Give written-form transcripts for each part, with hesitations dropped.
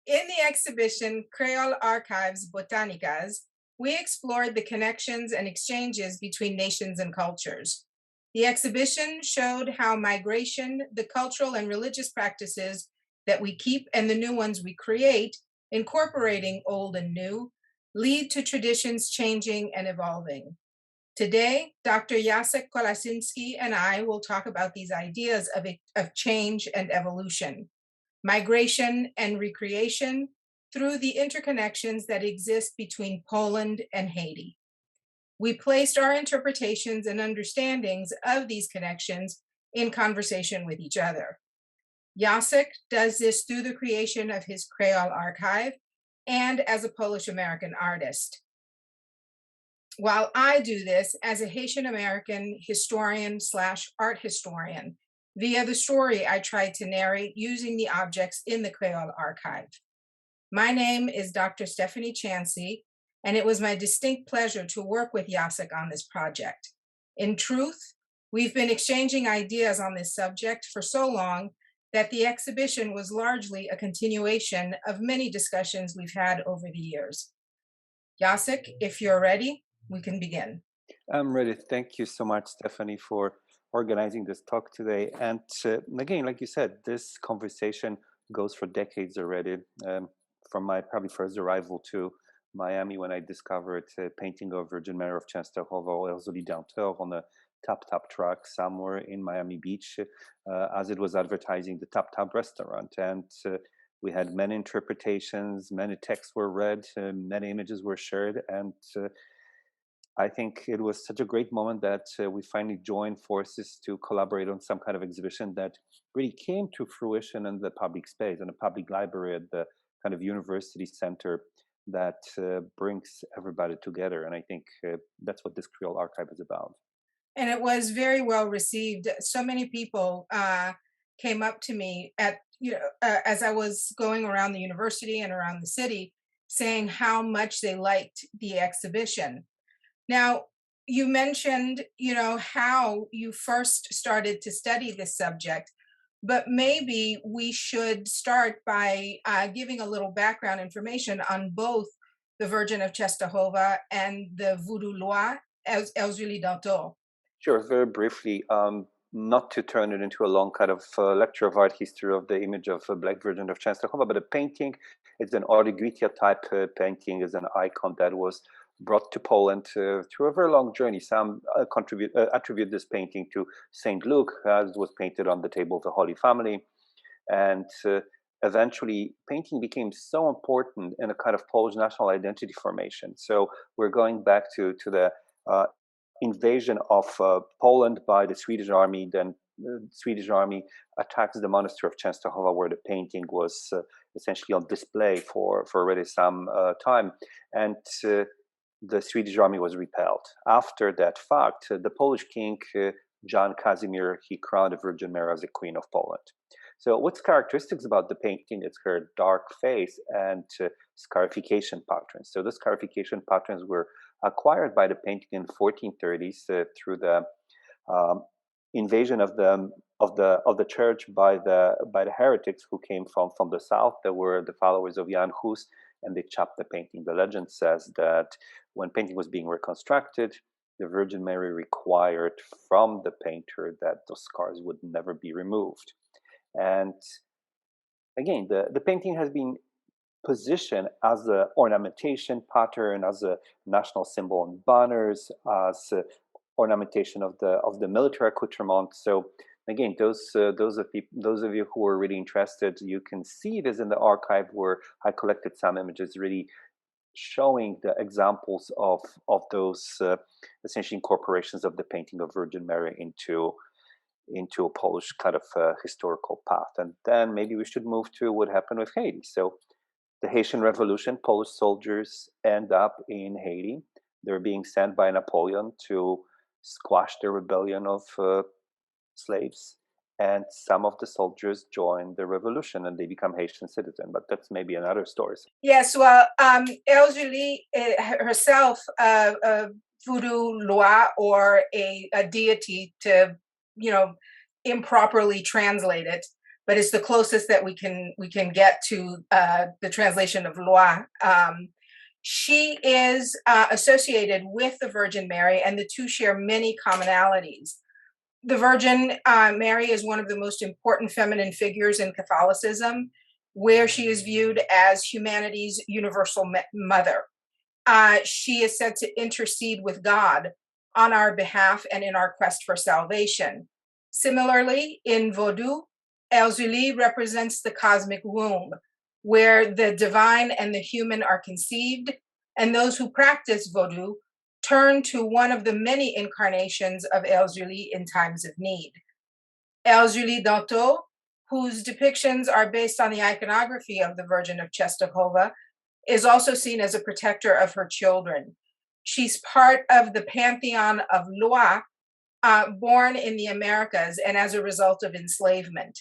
In the exhibition Creole Archives Botanicas, we explored the connections and exchanges between nations and cultures. The exhibition showed how migration, the cultural and religious practices that we keep, and the new ones we create, incorporating old and new, lead to traditions changing and evolving. Today, Dr. Jacek Kolasiński and I will talk about these ideas of change and evolution, migration and recreation through the interconnections that exist between Poland and Haiti. We placed our interpretations and understandings of these connections in conversation with each other. Jacek does this through the creation of his Creole archive and as a Polish American artist, while I do this as a Haitian American historian slash art historian via the story I tried to narrate using the objects in the Creole archive. My name is Dr. Stephanie Chancy, and it was my distinct pleasure to work with Jacek on this project. In truth, we've been exchanging ideas on this subject for so long that the exhibition was largely a continuation of many discussions we've had over the years. Jacek, if you're ready, we can begin. I'm ready. Thank you so much, Stephanie, for organizing this talk today. And again, like you said, this conversation goes for decades already. From my probably first arrival to Miami when I discovered a painting of Virgin Mary of Częstochowa or Solidanteur on a tap truck somewhere in Miami Beach, as it was advertising the tap restaurant. And we had many interpretations, many texts were read, many images were shared, and I think it was such a great moment that we finally joined forces to collaborate on some kind of exhibition that really came to fruition in the public space, in a public library at the kind of university center that brings everybody together. And I think that's what this Creole archive is about. And it was very well received. So many people came up to me as I was going around the university and around the city, saying how much they liked the exhibition. Now, you mentioned, how you first started to study this subject, but maybe we should start by giving a little background information on both the Virgin of Czestochowa and the Voodoo Loire, Elzuli Dantor. Sure, very briefly, not to turn it into a long kind of lecture of art history of the image of a Black Virgin of Częstochowa, but a painting, it's an Origuitia type painting, is an icon that was brought to Poland through a very long journey. Some attribute this painting to Saint Luke, as it was painted on the table of the Holy Family. And eventually, painting became so important in a kind of Polish national identity formation. So we're going back to the invasion of Poland by the Swedish army. Then the Swedish army attacks the monastery of Częstochowa, where the painting was essentially on display for already some time. And the Swedish army was repelled. After that fact, the Polish king, John Casimir, he crowned the Virgin Mary as the Queen of Poland. So what's characteristics about the painting? It's her dark face and scarification patterns. So the scarification patterns were acquired by the painting in 1430s through the invasion of the church by the heretics who came from the south. They were the followers of Jan Hus, and they chopped the painting. The legend says that when painting was being reconstructed, the Virgin Mary required from the painter that those scars would never be removed. And again, the painting has been positioned as an ornamentation pattern, as a national symbol on banners, as ornamentation of the military accoutrement. So again, those of you who are really interested, you can see this in the archive where I collected some images really showing the examples of those essentially incorporations of the painting of Virgin Mary into a Polish kind of historical path. And then maybe we should move to what happened with Haiti. So the Haitian Revolution, Polish soldiers end up in Haiti. They're being sent by Napoleon to squash the rebellion of slaves. And some of the soldiers join the revolution and they become Haitian citizens. But that's maybe another story. Yes, well, Elzuli herself, Voodoo Loire, or a deity to, improperly translate it. but it's the closest that we can get to the translation of loi. She is associated with the Virgin Mary, and the two share many commonalities. The Virgin Mary is one of the most important feminine figures in Catholicism, where she is viewed as humanity's universal mother. She is said to intercede with God on our behalf and in our quest for salvation. Similarly, in Vodou, Erzuli represents the cosmic womb, where the divine and the human are conceived, and those who practice Vodou turn to one of the many incarnations of Erzuli in times of need. Erzuli Danto, whose depictions are based on the iconography of the Virgin of Czestochowa, is also seen as a protector of her children. She's part of the pantheon of Loi, born in the Americas and as a result of enslavement.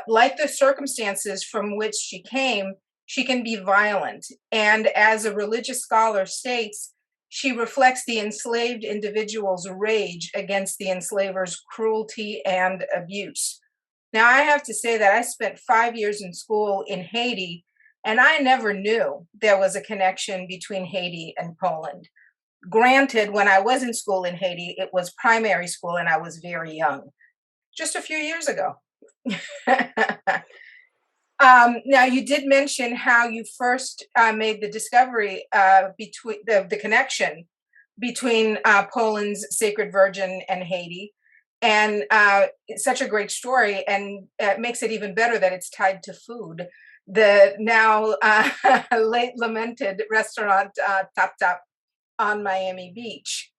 Like the circumstances from which she came, she can be violent. And as a religious scholar states, she reflects the enslaved individual's rage against the enslaver's cruelty and abuse. Now, I have to say that I spent 5 years in school in Haiti, and I never knew there was a connection between Haiti and Poland. Granted, when I was in school in Haiti, it was primary school and I was very young, just a few years ago. Now, you did mention how you first made the discovery between the connection between Poland's Sacred Virgin and Haiti. And it's such a great story, and it makes it even better that it's tied to food. The now late lamented restaurant Tap Tap on Miami Beach.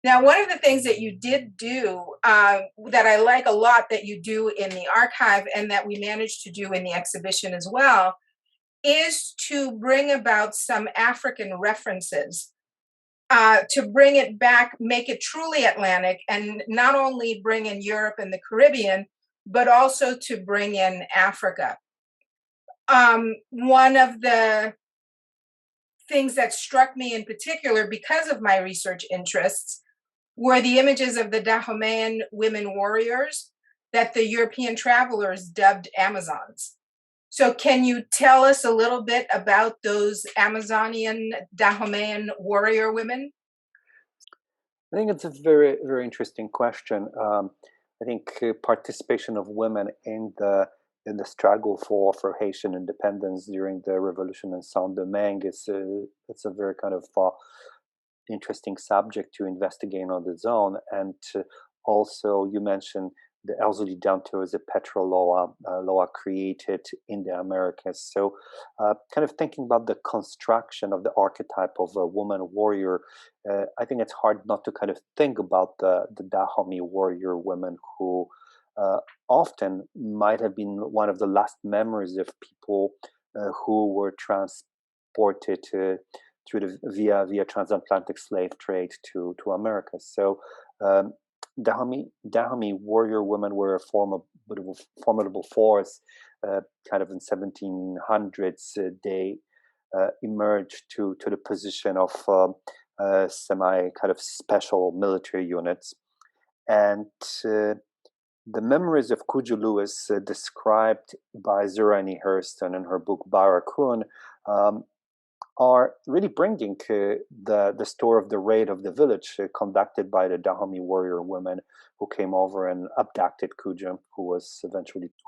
Now, one of the things that you did do that I like a lot that you do in the archive and that we managed to do in the exhibition as well is to bring about some African references, to bring it back, make it truly Atlantic, and not only bring in Europe and the Caribbean, but also to bring in Africa. One of the things that struck me in particular because of my research interests were the images of the Dahomean women warriors that the European travelers dubbed Amazons. So can you tell us a little bit about those Amazonian Dahomean warrior women? I think it's a very, very interesting question. I think participation of women in the struggle for Haitian independence during the revolution in Saint-Domingue is it's a very kind of interesting subject to investigate on its own. And also, you mentioned the elderly Danto is a petrol law created in the Americas. So, kind of thinking about the construction of the archetype of a woman warrior, I think it's hard not to kind of think about the Dahomey warrior women who often might have been one of the last memories of people who were transported via transatlantic slave trade to America. So Dahomey warrior women were a formidable force. Kind of in 1700s, they emerged to the position of semi kind of special military units, and the memories of Cujo Lewis, described by Zurani Hurston in her book Barakun, are really bringing the story of the raid of the village conducted by the Dahomey warrior women who came over and abducted Cujo, who was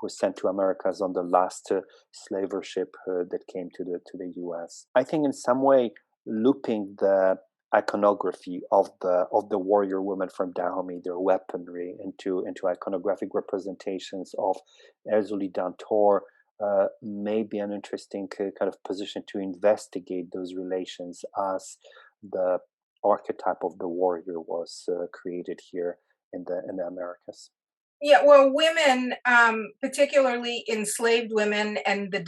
sent to Americas on the last slaver ship that came to the U.S. I think in some way looping the iconography of the warrior women from Dahomey, their weaponry, into iconographic representations of Erzuli Dantor may be an interesting kind of position to investigate those relations as the archetype of the warrior was created here in the Americas. Yeah, well, women, particularly enslaved women and the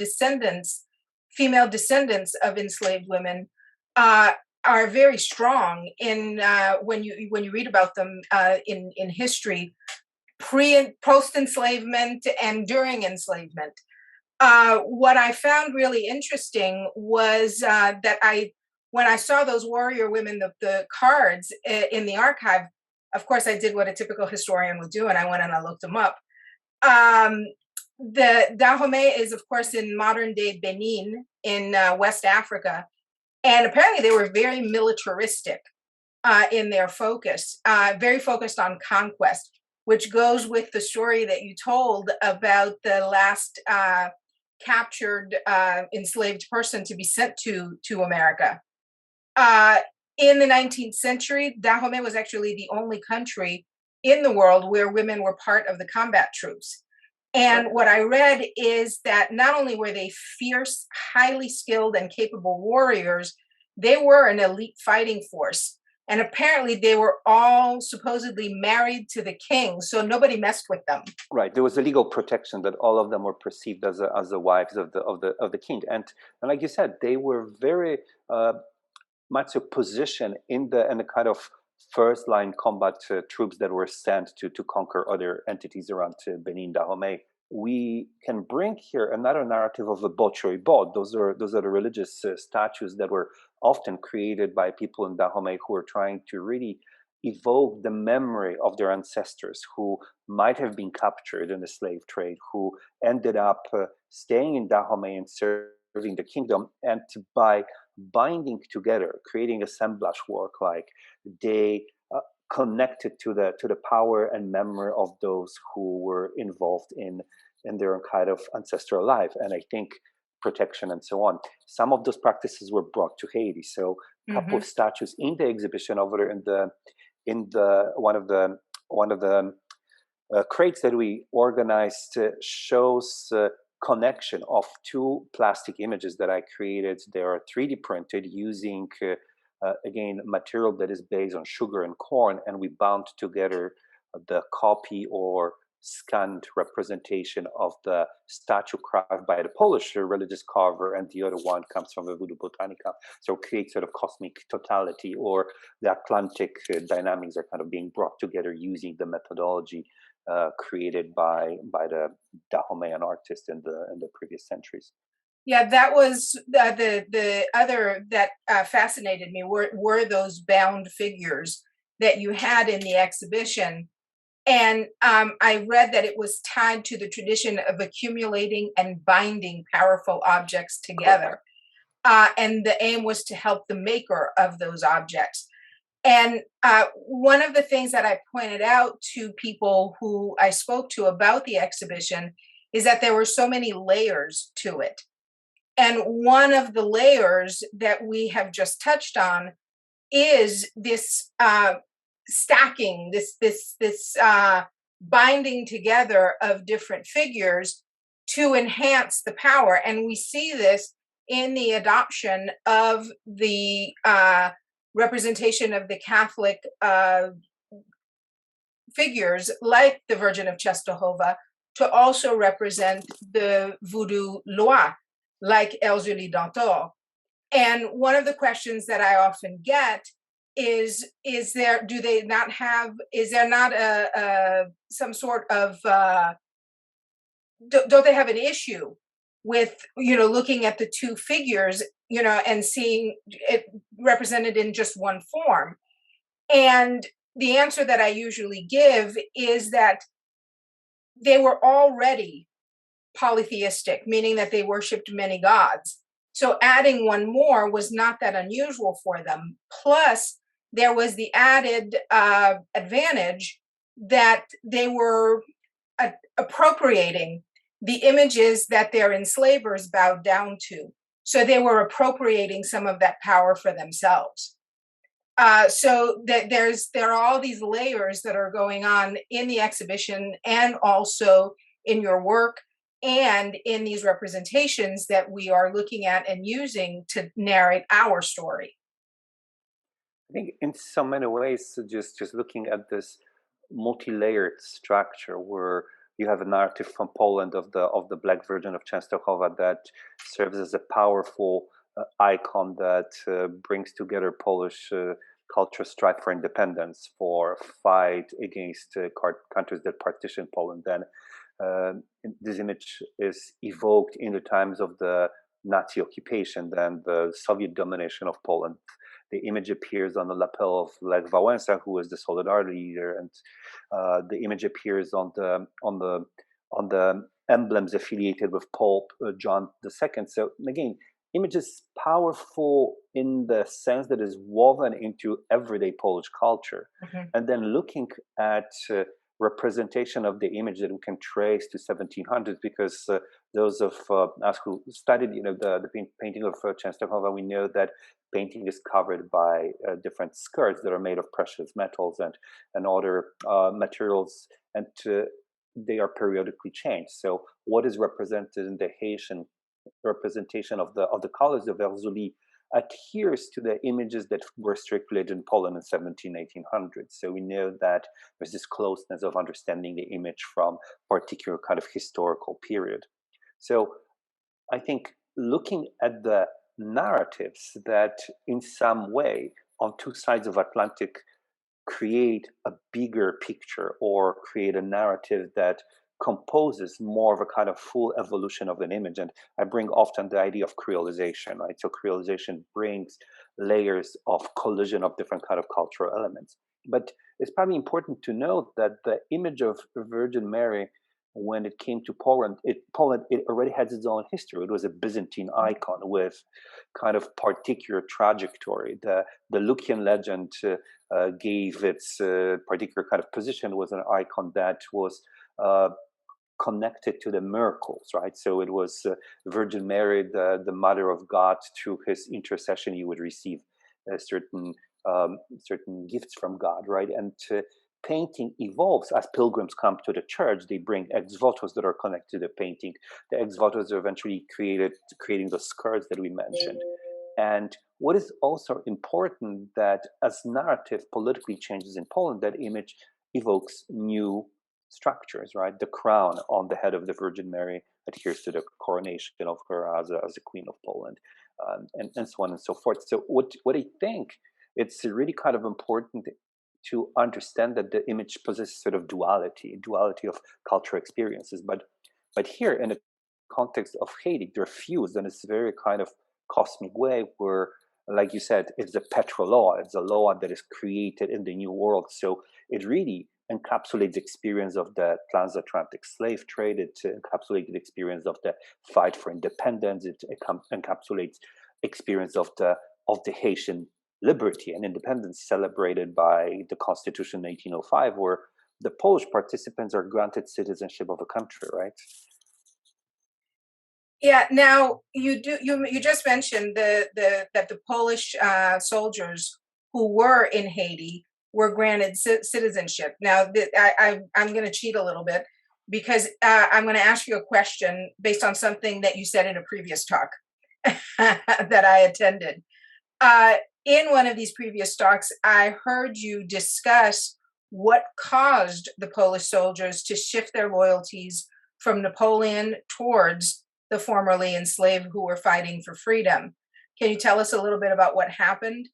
female descendants of enslaved women, are very strong in when you read about them in history, pre and post enslavement and during enslavement. What I found really interesting was that when I saw those warrior women, the cards in the archive, of course, I did what a typical historian would do, and I went and I looked them up. The Dahomey is, of course, in modern day Benin in West Africa. And apparently they were very militaristic in their focus, very focused on conquest, which goes with the story that you told about the last captured enslaved person to be sent to America. Uh, in the 19th century, Dahomey was actually the only country in the world where women were part of the combat troops. Right. And what I read is that not only were they fierce, highly skilled, and capable warriors, they were an elite fighting force. And apparently, they were all supposedly married to the king, so nobody messed with them. Right. There was a legal protection that all of them were perceived as the wives of the king, and like you said, they were very much a position in the kind of first line combat troops that were sent to conquer other entities around Benin Dahomey. We can bring here another narrative of the Bochoi Bod. Those are the religious statues that were often created by people in Dahomey who were trying to really evoke the memory of their ancestors who might have been captured in the slave trade, who ended up staying in Dahomey and serving the kingdom, and by binding together, creating assemblage work, like they connected to the power and memory of those who were involved in their kind of ancestral life, and I think protection and so on. Some of those practices were brought to Haiti. So a couple of Hmm. statues in the exhibition over there in the one of the crates that we organized shows connection of two plastic images that I created. They are 3D printed using, again, material that is based on sugar and corn, and we bound together the copy or scanned representation of the statue carved by the Polish religious carver, and the other one comes from the Voodoo Botanica. So create sort of cosmic totality, or the Atlantic dynamics are kind of being brought together using the methodology created by the Dahomean artists in the previous centuries. Yeah, that was the other that fascinated me were those bound figures that you had in the exhibition. And I read that it was tied to the tradition of accumulating and binding powerful objects Correct. together. And the aim was to help the maker of those objects. And one of the things that I pointed out to people who I spoke to about the exhibition is that there were so many layers to it. And one of the layers that we have just touched on is this stacking, this binding together of different figures to enhance the power. And we see this in the adoption of the representation of the Catholic figures, like the Virgin of Czestochowa, to also represent the Voodoo Loa, like Erzulie Dantor. And one of the questions that I often get is there, do they not have, is there not a some sort of don't they have an issue with, looking at the two figures, and seeing it represented in just one form? And the answer that I usually give is that they were already polytheistic, meaning that they worshipped many gods. So adding one more was not that unusual for them. Plus, there was the added advantage that they were appropriating the images that their enslavers bowed down to. So they were appropriating some of that power for themselves. So that there are all these layers that are going on in the exhibition, and also in your work, and in these representations that we are looking at and using to narrate our story. I think in so many ways, just looking at this multi-layered structure, where you have a narrative from Poland of the Black Virgin of Częstochowa that serves as a powerful icon that brings together Polish culture strive for independence, for fight against countries that partition Poland. Then uh, this image is evoked in the times of the Nazi occupation, then the Soviet domination of Poland. The image appears on the lapel of Lech Wałęsa, who is the Solidarity leader, and the image appears on the the emblems affiliated with Pope John II. So again, image is powerful in the sense that it's woven into everyday Polish culture. Mhm. And then looking at representation of the image that we can trace to 1700s, because those of us who studied, the painting of Częstochowa, we know that painting is covered by different skirts that are made of precious metals and other materials, and they are periodically changed. So what is represented in the Haitian representation of the colors of Verzoli adheres to the images that were circulated in Poland in 1800s. So we know that there's this closeness of understanding the image from particular kind of historical period. So I think looking at the narratives that in some way on two sides of Atlantic create a bigger picture or create a narrative that composes more of a kind of full evolution of an image. And I bring often the idea of creolization, right? So creolization brings layers of collision of different kind of cultural elements. But it's probably important to note that the image of Virgin Mary, when it came to Poland, it already has its own history. It was a Byzantine icon with kind of particular trajectory. The Lucian legend gave its particular kind of position, was an icon that was connected to the miracles, right? So it was Virgin Mary, the Mother of God. Through his intercession, you would receive certain gifts from God, right? And painting evolves as pilgrims come to the church. They bring ex votos that are connected to the painting. The ex votos are eventually creating the skirts that we mentioned. And what is also important, that as narrative politically changes in Poland, that image evokes new structures, right? The crown on the head of the Virgin Mary adheres to the coronation of her as a Queen of Poland, and so on and so forth. So what I think, it's really kind of important to understand that the image possesses sort of duality of cultural experiences. But here, in the context of Haiti, they're fused in this very kind of cosmic way where, like you said, it's a petrolaw. It's a law that is created in the New World. So it really encapsulates the experience of the transatlantic slave trade. It encapsulates the experience of the fight for independence. It encapsulates experience of the Haitian liberty and independence celebrated by the Constitution in 1805, where the Polish participants are granted citizenship of a country, right? Yeah. Now you just mentioned that the Polish soldiers who were in Haiti were granted citizenship. Now I'm going to cheat a little bit because I'm going to ask you a question based on something that you said in a previous talk that I attended. In one of these previous talks, I heard you discuss what caused the Polish soldiers to shift their loyalties from Napoleon towards the formerly enslaved who were fighting for freedom. Can you tell us a little bit about what happened?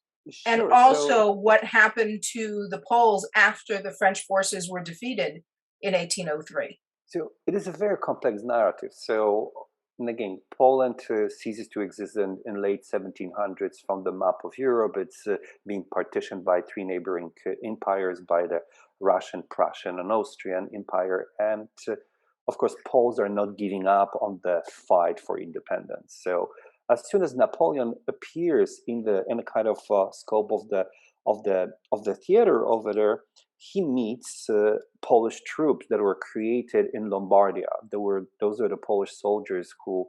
And Sure. also what happened to the Poles after the French forces were defeated in 1803? So it is a very complex narrative. So, and again, Poland ceases to exist in late 1700s from the map of Europe. It's being partitioned by three neighboring empires, by the Russian, Prussian, and Austrian Empire. And of course, Poles are not giving up on the fight for independence. So as soon as Napoleon appears in a kind of scope of the theater over there, he meets Polish troops that were created in Lombardia. Those are the Polish soldiers who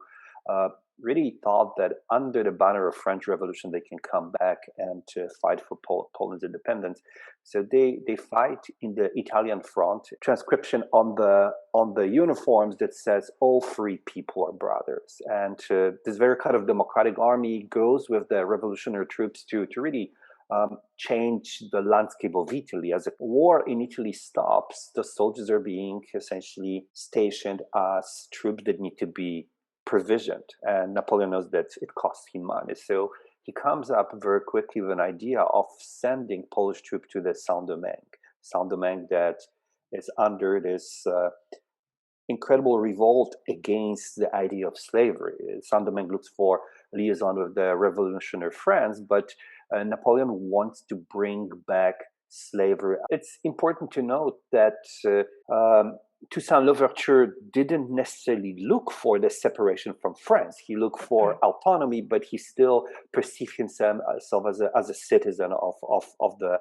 really thought that under the banner of French Revolution they can come back and fight for Poland's independence. So they fight in the Italian front. Transcription on the uniforms that says all free people are brothers. And this very kind of democratic army goes with the revolutionary troops to really change the landscape of Italy. As the war in Italy stops, the soldiers are being essentially stationed as troops that need to be provisioned. And Napoleon knows that it costs him money. So he comes up very quickly with an idea of sending Polish troops to the Saint-Domingue that is under this incredible revolt against the idea of slavery. Saint-Domingue looks for liaison with the revolutionary France, but Napoleon wants to bring back slavery. It's important to note that Toussaint Louverture didn't necessarily look for the separation from France. He looked for autonomy, but he still perceived himself as a citizen of the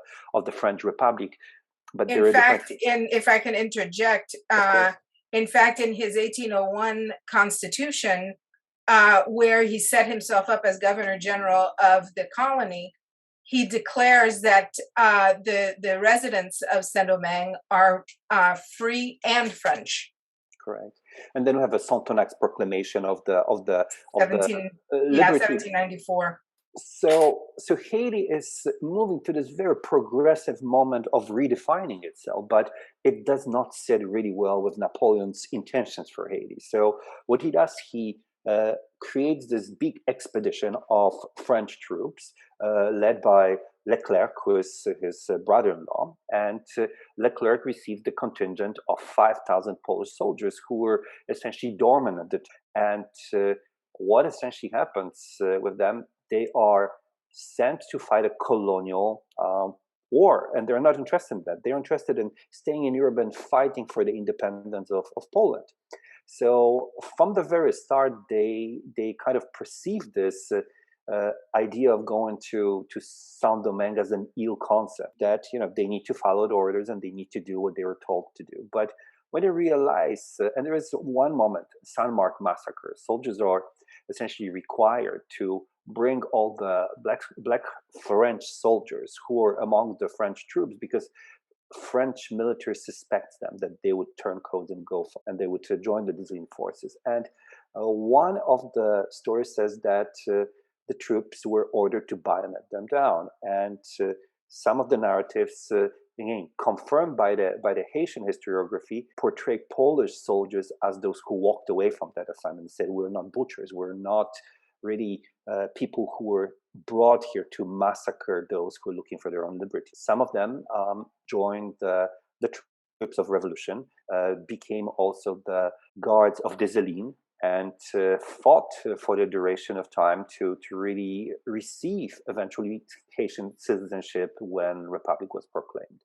French Republic. But In there are different. fact, if I can interject, in fact, in his 1801 Constitution, where he set himself up as Governor General of the colony, he declares that the residents of Saint-Domingue are free and French. Correct. And then we have a Sonthonax proclamation of the 1794. So Haiti is moving to this very progressive moment of redefining itself, but it does not sit really well with Napoleon's intentions for Haiti. So what he does, he creates this big expedition of French troops led by Leclerc, who is his brother-in-law, and Leclerc received the contingent of 5,000 Polish soldiers who were essentially dormant at the time. And what essentially happens with them, they are sent to fight a colonial war, and they're not interested in that. They're interested in staying in Europe and fighting for the independence of Poland. So from the very start, they kind of perceive this idea of going to Saint-Domingue as an ill concept, that they need to follow the orders and they need to do what they were told to do. But when they realize, and there is one moment, Saint-Marc massacre, soldiers are essentially required to bring all the black French soldiers who are among the French troops, because French military suspects them that they would turn codes and and they would join the Disney forces. And one of the stories says that the troops were ordered to bayonet them down. And some of the narratives, again confirmed by the Haitian historiography, portray Polish soldiers as those who walked away from that assignment and said, "We're not butchers. We're not really people who were brought here to massacre those who are looking for their own liberty." Some of them joined the troops of revolution, became also the guards of Dessalines, and fought for the duration of time to really receive eventually Haitian citizenship when Republic was proclaimed.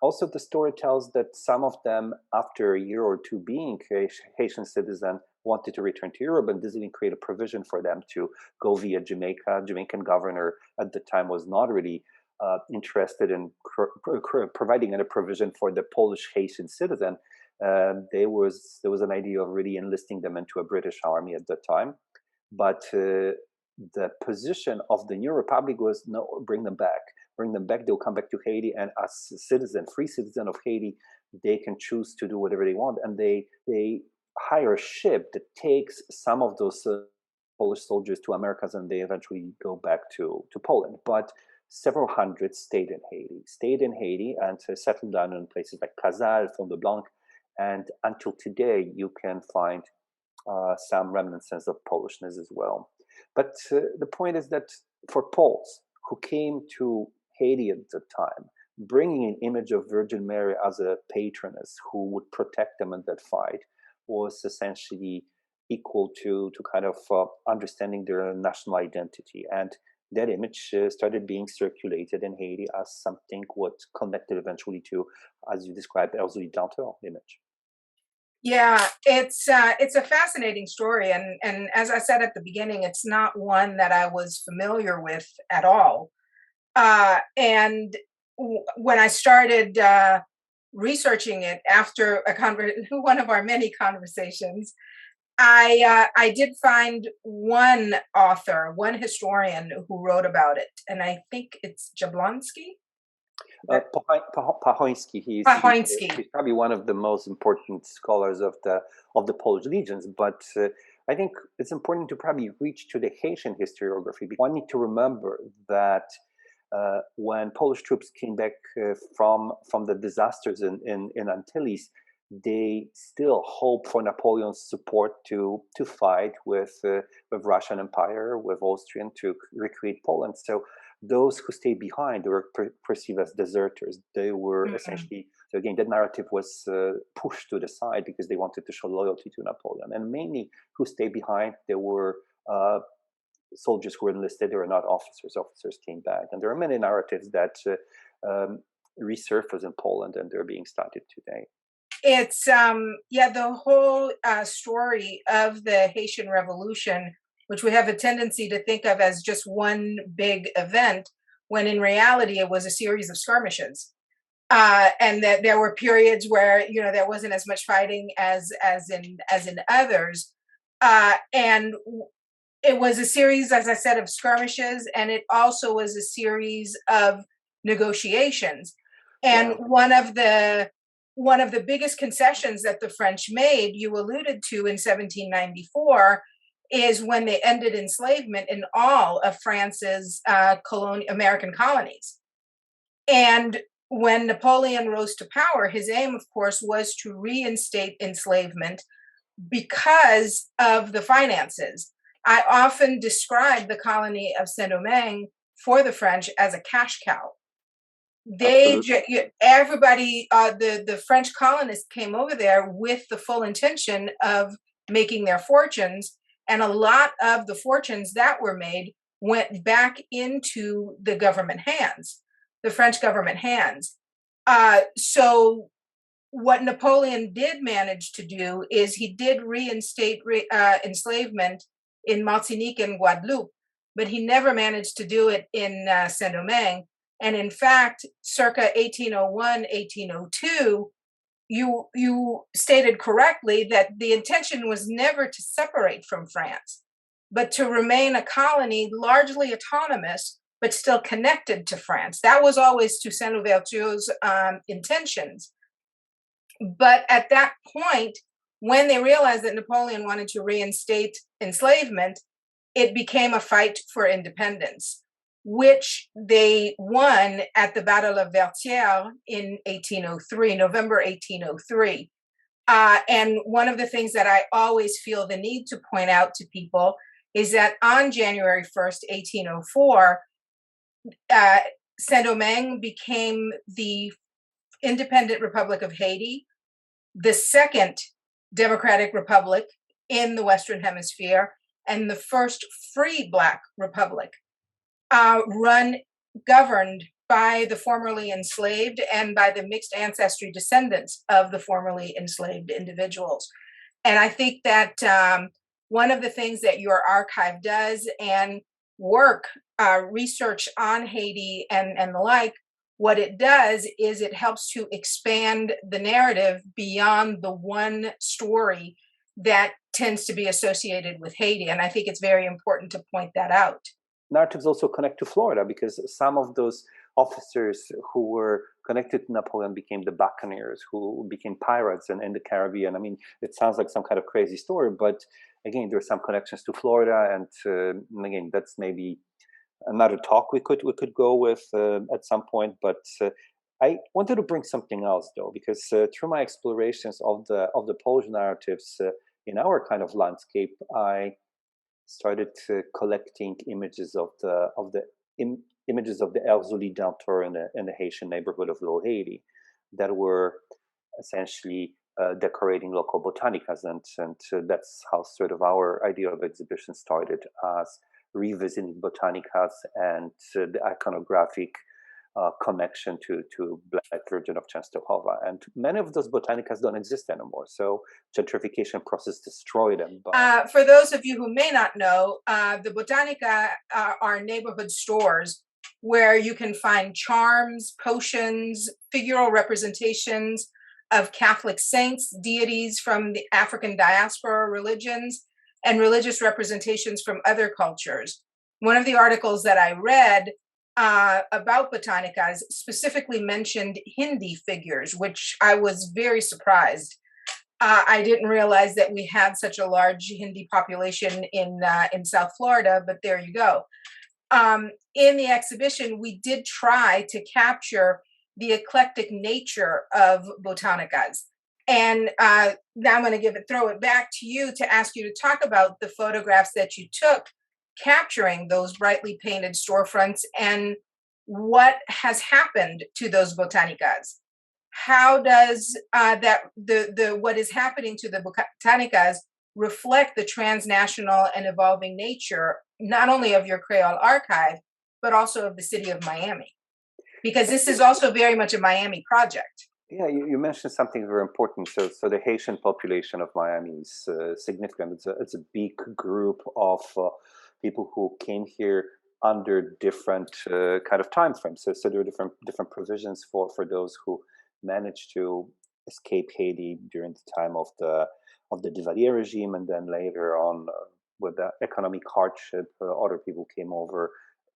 Also, the story tells that some of them, after a year or two being Haitian citizen, wanted to return to Europe, and Disney created a provision for them to go via Jamaica. Jamaican governor at the time was not really interested in providing any provision for the Polish Haitian citizen. There was an idea of really enlisting them into a British army at the time, but the position of the new republic was, no, bring them back. They'll come back to Haiti, and as free citizen of Haiti, they can choose to do whatever they want. And they hire a ship that takes some of those Polish soldiers to Americas, and they eventually go back to Poland. But several hundred stayed in Haiti and settled down in places like Casal, Fond-de-Blanc, and until today you can find some remnants of Polishness as well. But the point is that for Poles who came to Haiti at the time, bringing an image of Virgin Mary as a patroness who would protect them in that fight was essentially equal to kind of understanding their national identity. And that image started being circulated in Haiti as something what connected eventually to, as you described, Elsie Danton image. Yeah, it's a fascinating story, and as I said at the beginning, it's not one that I was familiar with at all. And when I started researching it after one of our many conversations, I did find one author, one historian who wrote about it, and I think it's Jablonski. Pachoński. He's probably one of the most important scholars of the Polish legions. But I think it's important to probably reach to the Haitian historiography. One need to remember that when Polish troops came back from the disasters in Antilles, they still hope for Napoleon's support to fight with Russian Empire, with Austrian, to recreate Poland. So those who stayed behind were perceived as deserters. They were essentially, so again, that narrative was pushed to the side because they wanted to show loyalty to Napoleon. And mainly who stayed behind, there were soldiers who were enlisted. They were not officers. Officers came back. And there are many narratives that resurface in Poland, and they're being studied today. It's yeah, the whole story of the Haitian Revolution, which we have a tendency to think of as just one big event, when in reality it was a series of skirmishes. And that there were periods where there wasn't as much fighting as in others, and it was a series, as I said, of skirmishes, and it also was a series of negotiations. And Yeah, one of the biggest concessions that the French made, you alluded to, in 1794, is when they ended enslavement in all of France's American colonies. And when Napoleon rose to power, his aim, of course, was to reinstate enslavement because of the finances. I often describe the colony of Saint Domingue for the French as a cash cow. absolutely. Everybody, the French colonists came over there with the full intention of making their fortunes, and a lot of the fortunes that were made went back into the government hands, the French government hands. So what Napoleon did manage to do is he did reinstate enslavement in Martinique and Guadeloupe, but he never managed to do it in Saint Domingue. And in fact, circa 1801, 1802, you stated correctly that the intention was never to separate from France, but to remain a colony largely autonomous, but still connected to France. That was always Toussaint Louverture's intentions. But at that point, when they realized that Napoleon wanted to reinstate enslavement, it became a fight for independence, which they won at the Battle of Vertières in 1803, November 1803. And one of the things that I always feel the need to point out to people is that on January 1st, 1804, Saint Domingue became the independent Republic of Haiti, the second democratic republic in the Western Hemisphere, and the first free Black republic, governed by the formerly enslaved and by the mixed ancestry descendants of the formerly enslaved individuals. And I think that one of the things that your archive does, and research on Haiti and the like, what it does is it helps to expand the narrative beyond the one story that tends to be associated with Haiti. And I think it's very important to point that out. Narratives also connect to Florida because some of those officers who were connected to Napoleon became the buccaneers, who became pirates in the Caribbean. I mean, it sounds like some kind of crazy story, but again, there are some connections to Florida, and again, that's maybe another talk we could go with at some point. But I wanted to bring something else though, because through my explorations of the Polish narratives in our kind of landscape, I started collecting images of the images of the Erzuli d'Antor in the Haitian neighborhood of Little Haiti that were essentially decorating local botanicas, and that's how sort of our idea of exhibition started, as revisiting botanicas and the iconographic connection to Black Virgin of Częstochowa. And many of those botanicas don't exist anymore. So gentrification process destroyed them. But for those of you who may not know, the Botanica are neighborhood stores where you can find charms, potions, figural representations of Catholic saints, deities from the African diaspora religions, and religious representations from other cultures. One of the articles that I read about botanicas specifically mentioned Hindi figures, which I was very surprised. I didn't realize that we had such a large Hindi population in South Florida, but there you go. In the exhibition, we did try to capture the eclectic nature of botanicas. And now I'm going to throw it back to you to ask you to talk about the photographs that you took capturing those brightly painted storefronts and what has happened to those botanicas. How does what is happening to the botanicas reflect the transnational and evolving nature, not only of your Creole archive, but also of the city of Miami? Because this is also very much a Miami project. Yeah, you mentioned something very important. So the Haitian population of Miami is significant. It's a big group of people who came here under different kind of time frames. So there are different provisions for those who managed to escape Haiti during the time of the Duvalier regime, and then later on with the economic hardship, other people came over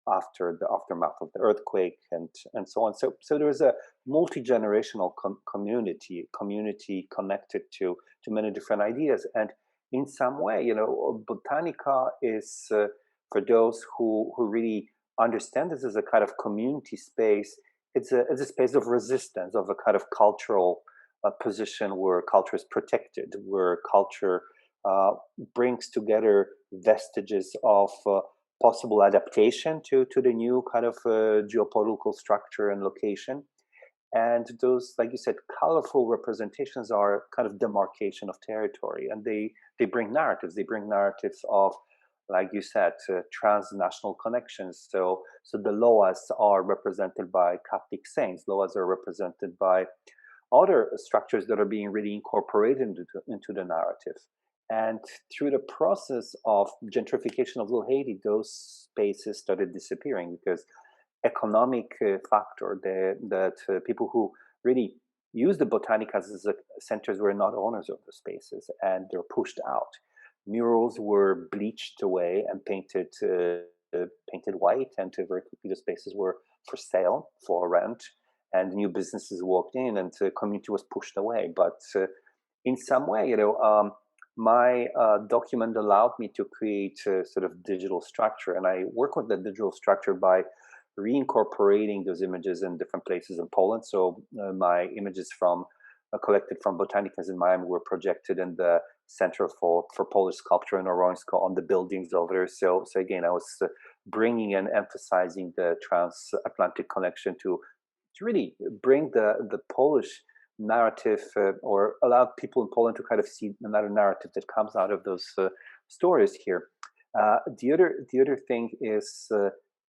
after the aftermath of the earthquake and so on. So there was a multi-generational community connected to many different ideas, and in some way, Botanica is for those who really understand this as a kind of community space. It's a space of resistance, of a kind of cultural position where culture is protected, where culture uh, brings together vestiges of possible adaptation to the new kind of geopolitical structure and location. And those, like you said, colorful representations are kind of demarcation of territory, and they bring narratives. They bring narratives of, like you said, transnational connections. So the Loas are represented by Catholic saints. Loas are represented by other structures that are being really incorporated into the narrative. And through the process of gentrification of Little Haiti, those spaces started disappearing because economic factor that people who really use the Botanicas as centers were not owners of the spaces, and they're pushed out. Murals were bleached away and painted white, and very quickly the spaces were for sale, for rent, and new businesses walked in, and the community was pushed away. But in some way, my document allowed me to create a sort of digital structure, and I work with the digital structure by reincorporating those images in different places in Poland. So my images from collected from Botanicas in Miami were projected in the Center for Polish Sculpture in Orońsko on the buildings over there. So again, I was bringing and emphasizing the transatlantic connection to really bring the Polish narrative, or allow people in Poland to kind of see another narrative that comes out of those stories here. The other thing is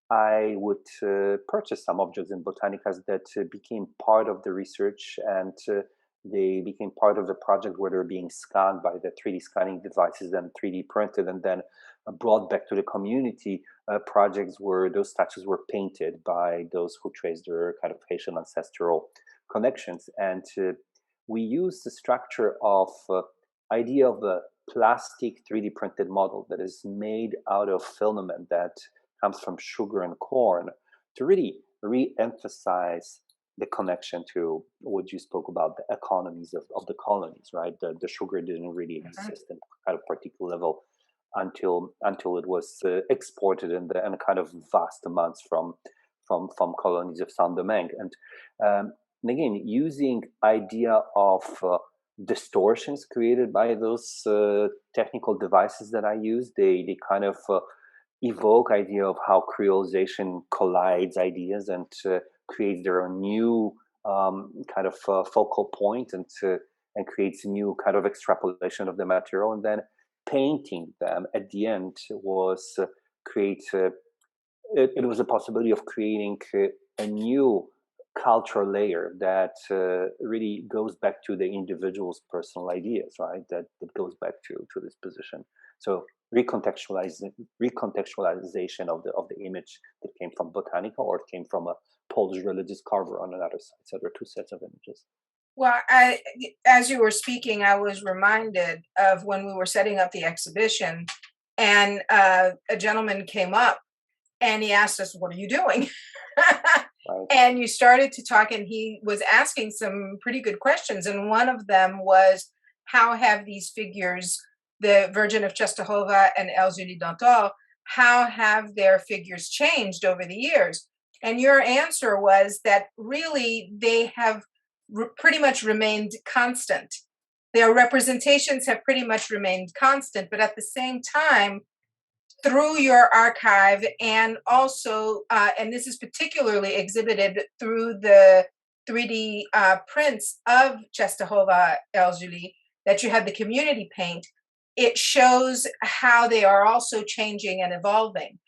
I would purchase some objects in Botanicas that became part of the research, and they became part of the project where they're being scanned by the 3D scanning devices and 3D printed, and then brought back to the community. Projects where those statues were painted by those who trace their kind of Haitian ancestral connections. And we use the structure of idea of a plastic 3D printed model that is made out of filament that comes from sugar and corn to really re-emphasize the connection to what you spoke about, the economies of the colonies, right? The sugar didn't really Mhm. exist in kind of particular level until it was exported in a kind of vast amounts from colonies of Saint Domingue. And again, using idea of distortions created by those technical devices that I use, they kind of evoke idea of how creolization collides ideas and creates their own new kind of focal point, and creates a new kind of extrapolation of the material, and then painting them at the end was create it was a possibility of creating a new cultural layer that really goes back to the individual's personal ideas, right? That goes back to this position. So recontextualization of the image that came from Botanica, or it came from a Polish religious carver on another side. So there are two sets of images. Well, as you were speaking, I was reminded of when we were setting up the exhibition, and a gentleman came up and he asked us, "What are you doing?" Right. And you started to talk, and he was asking some pretty good questions. And one of them was, how have these figures, the Virgin of Czestochowa and El Julie d'Antor, how have their figures changed over the years? And your answer was that really they have pretty much remained constant. Their representations have pretty much remained constant, but at the same time, through your archive, and also, and this is particularly exhibited through the 3D prints of Czestochowa El Julie that you had the community paint, it shows how they are also changing and evolving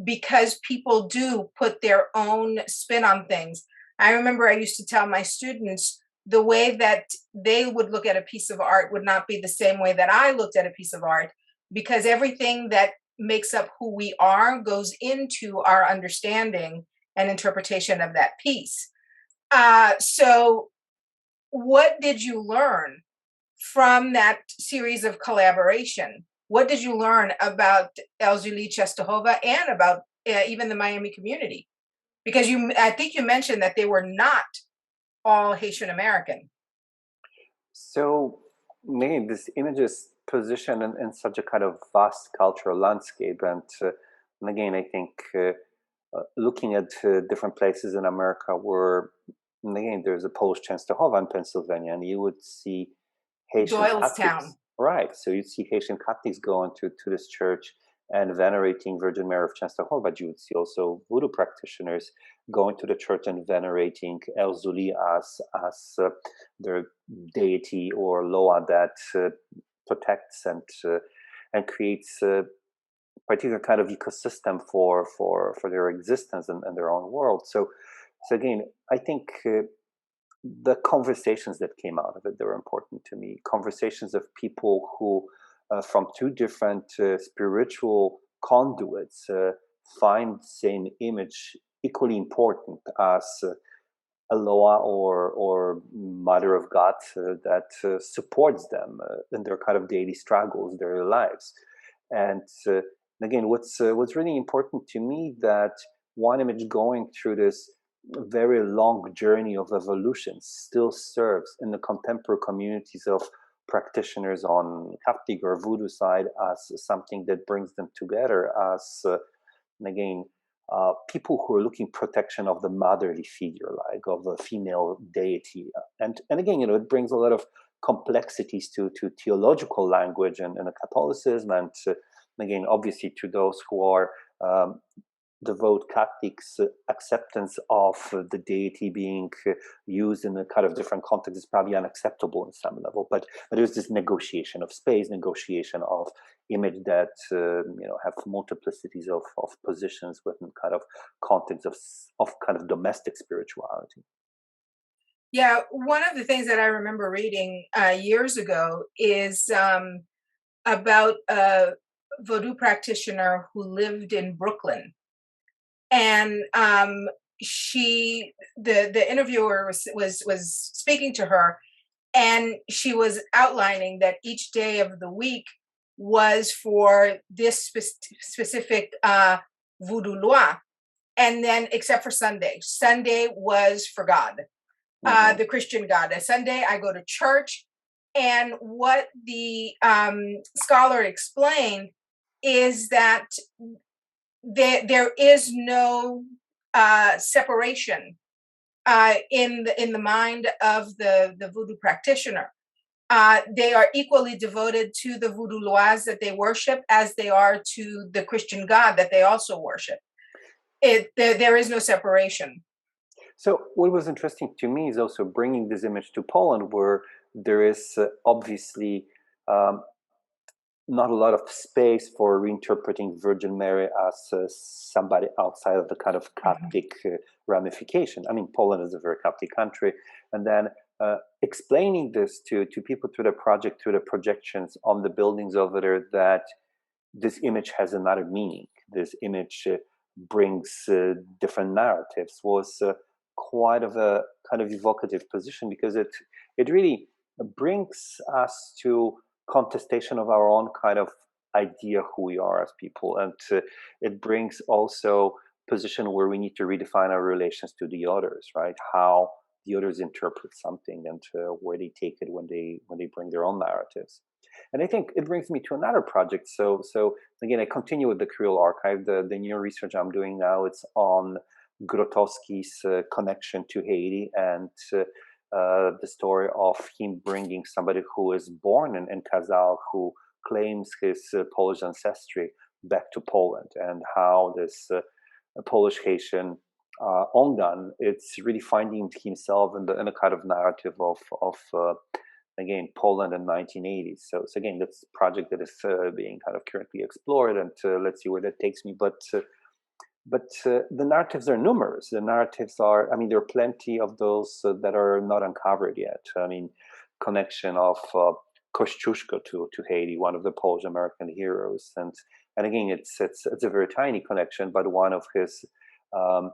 because people do put their own spin on things. I remember I used to tell my students, the way that they would look at a piece of art would not be the same way that I looked at a piece of art, because everything that makes up who we are goes into our understanding and interpretation of that piece. So, what did you learn from that series of collaboration? What did you learn about Elzuli Chestahova and about even the Miami community? Because I think you mentioned that they were not all Haitian American. So, maybe this image is positioned in such a kind of vast cultural landscape, and again, I think looking at different places in America where, and again, there's a Polish Częstochowa in Pennsylvania, and you would see Haitian Doylestown. Catholics, right? So you'd see Haitian Catholics going to this church and venerating Virgin Mary of Częstochowa, but you would see also voodoo practitioners going to the church and venerating El Zuli as their deity or Loa that protects and creates a particular kind of ecosystem for their existence and their own world. So again, I think the conversations that came out of it, they were important to me. Conversations of people who, from two different spiritual conduits, find the same image equally important as Aloha or Mother of God that supports them in their kind of daily struggles, their lives. And again, what's really important to me that one image going through this very long journey of evolution still serves in the contemporary communities of practitioners on Catholic or Voodoo side as something that brings them together as, and again, people who are looking protection of the motherly figure, like of a female deity, and again, it brings a lot of complexities to theological language and Catholicism, and again, obviously, to those who are devout Catholics, acceptance of the deity being used in a kind of different context is probably unacceptable in some level. But there's this negotiation of space, negotiation of image that have multiplicities of positions within kind of context of kind of domestic spirituality. Yeah, one of the things that I remember reading years ago is about a voodoo practitioner who lived in Brooklyn, and the interviewer was speaking to her, and she was outlining that each day of the week was for this specific voodoo loi, and then except for Sunday was for God, Mm-hmm. the Christian God. A Sunday I go to church, and what the scholar explained is that there is no separation in the mind of the voodoo practitioner. They are equally devoted to the voodoo lois that they worship as they are to the Christian God that they also worship. There is no separation. So what was interesting to me is also bringing this image to Poland, where there is obviously um, not a lot of space for reinterpreting Virgin Mary as somebody outside of the kind of Mhm. Catholic ramification. I mean, Poland is a very Catholic country, and then explaining this to people through the project, through the projections on the buildings over there, that this image has another meaning. This image brings different narratives. Was quite of a kind of evocative position because it really brings us to contestation of our own kind of idea who we are as people, and it brings also position where we need to redefine our relations to the others, right? How the others interpret something and where they take it when they bring their own narratives. And I think it brings me to another project. So again, I continue with the Creole archive. The new research I'm doing now, it's on Grotowski's connection to Haiti and the story of him bringing somebody who is born in Kazal, who claims his Polish ancestry, back to Poland, and how this Polish Haitian Ongan, it's really finding himself in a kind of narrative of again Poland in 1980s. So again, that's a project that is being kind of currently explored, and let's see where that takes me. But the narratives are numerous. The narratives are, I mean, there are plenty of those that are not uncovered yet. I mean, connection of Kościuszko to Haiti, one of the Polish American heroes, and again, it's a very tiny connection, but one of his um,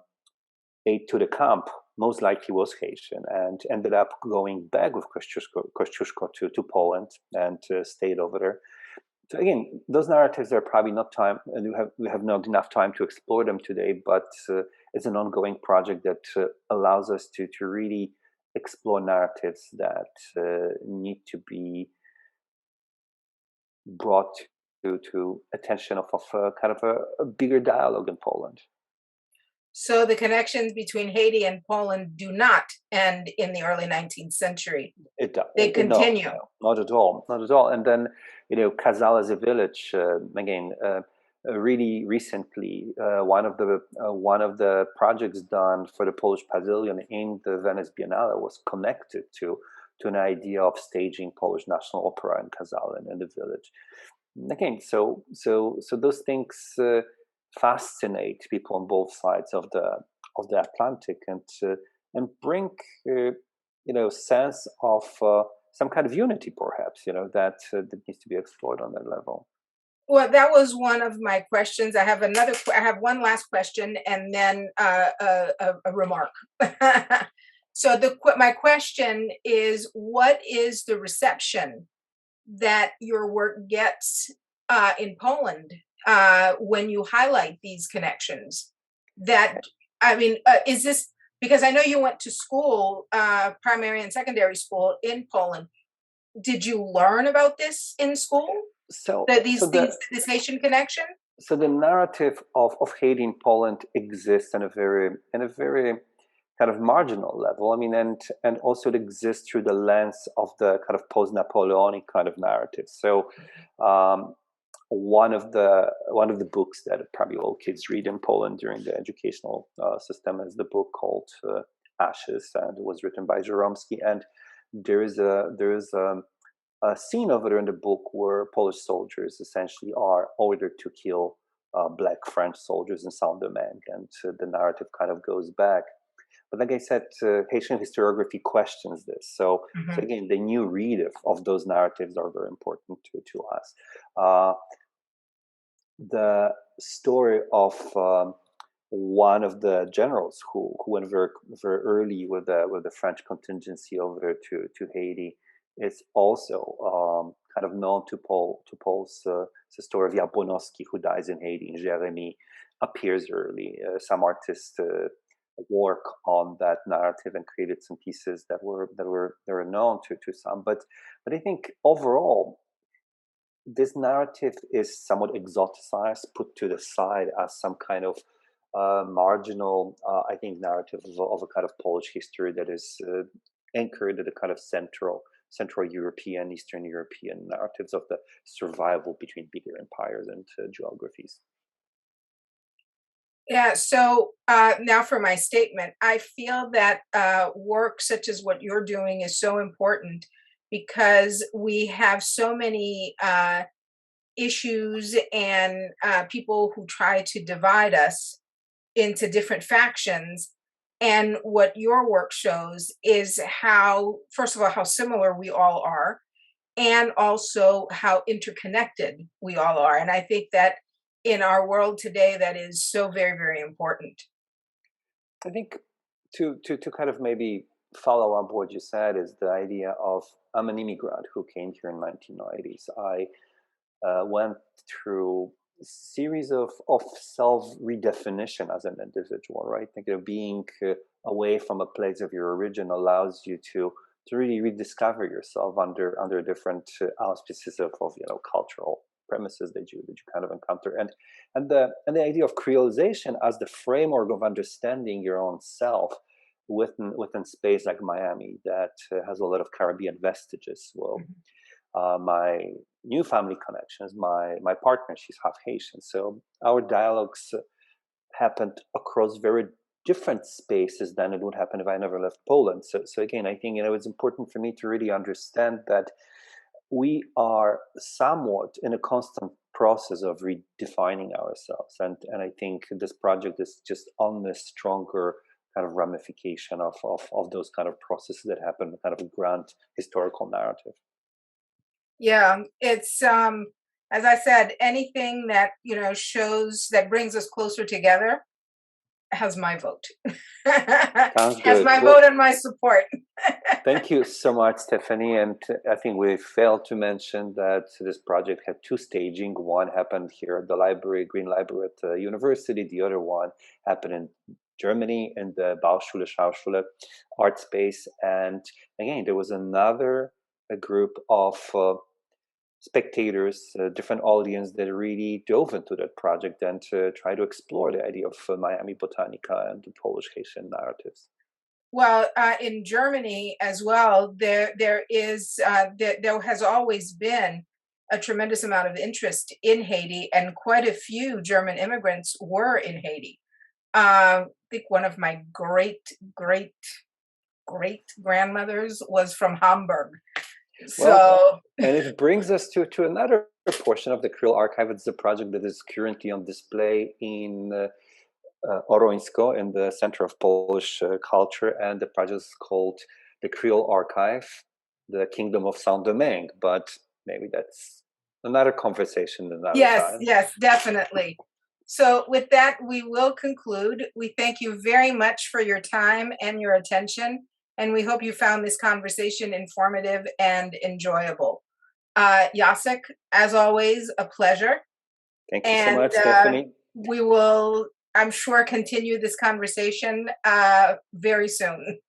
aide to the camp most likely was Haitian and ended up going back with Kościuszko to Poland and stayed over there. So again, those narratives are probably not time, and we have not enough time to explore them today. But it's an ongoing project that allows us to really explore narratives that need to be brought to attention of kind of a bigger dialogue in Poland. So the connections between Haiti and Poland do not end in the early 19th century. They No, continue. no, not at all, not at all. And then Kazal as a village again. Really recently, one of the projects done for the Polish Pavilion in the Venice Biennale was connected to an idea of staging Polish National Opera in Kazal and in the village. And again, so those things fascinate people on both sides of the Atlantic and bring sense of some kind of unity, perhaps that needs to be explored on that level. Well, that was one of my questions. I have one last question and then a remark. So my question is, what is the reception that your work gets in Poland when you highlight these connections? That I mean, is this because I know you went to school, primary and secondary school in Poland? Did you learn about this in school? So That so these the this Haitian connection? so the narrative of Haiti in Poland exists in a very kind of marginal level. I mean, and also it exists through the lens of the kind of post-Napoleonic kind of narrative. So um, one of the books that probably all kids read in Poland during the educational system is the book called Ashes, and it was written by Jaromski. And there is a scene over there in the book where Polish soldiers essentially are ordered to kill black French soldiers in Saint-Domingue, and the narrative kind of goes back. But like I said, Haitian historiography questions this. So Mhm. again, the new read of those narratives are very important to us. Uh, the story of one of the generals who went very very early with the French contingency over to Haiti is also kind of known to Poles. It's the story of Jabłonowski, who dies in Haiti. And Jeremy appears early. Some artists work on that narrative and created some pieces that were known to some. But I think overall this narrative is somewhat exoticized, put to the side as some kind of marginal, I think, narrative of a kind of Polish history that is anchored in the kind of Central European, Eastern European narratives of the survival between bigger empires and geographies. Yeah, so now for my statement. I feel that work such as what you're doing is so important because we have so many issues and people who try to divide us into different factions. And what your work shows is how, first of all, how similar we all are, and also how interconnected we all are. And I think that in our world today, that is so very, very important. I think to kind of maybe follow up what you said is the idea of I'm an immigrant who came here in 1990s. I went through a series of self redefinition as an individual, right? Think of being away from a place of your origin allows you to really rediscover yourself under different auspices of cultural premises that you kind of encounter, and the idea of creolization as the framework of understanding your own self within space like Miami that has a lot of Caribbean vestiges. Well, Mhm. my new family connections. My partner, she's half Haitian, so our dialogues happened across very different spaces than it would happen if I never left Poland. So again, I think it's important for me to really understand that we are somewhat in a constant process of redefining ourselves. And I think this project is just on a stronger kind of ramification of those kind of processes that happen, kind of a grand historical narrative. Yeah, it's as I said, anything that, shows that brings us closer together has my vote. Sounds Has good. my vote Well, and my support. thank you so much, Stephanie. And I think we failed to mention that this project had two staging. One happened here at the library, Green Library at the university. The other one happened in Germany in the Bauschule Schauschule art space. And again, there was another a group of spectators, different audience that really dove into that project and to try to explore the idea of Miami Botanica and the Polish Haitian narratives. Well, in Germany as well, there has always been a tremendous amount of interest in Haiti, and quite a few German immigrants were in Haiti. I think one of my great great grandmothers was from Hamburg. Well, So and it brings us to another portion of the Creole Archive. It's a project that is currently on display in Orońsko in the Center of Polish Culture, and the project is called the Creole Archive, the Kingdom of Saint-Domingue. But maybe that's another conversation another yes, time. yes, definitely. So with that, we will conclude. We thank you very much for your time and your attention, and we hope you found this conversation informative and enjoyable. Jacek, as always, a pleasure. Thank you so And much, Stephanie. we will, I'm sure, continue this conversation very soon.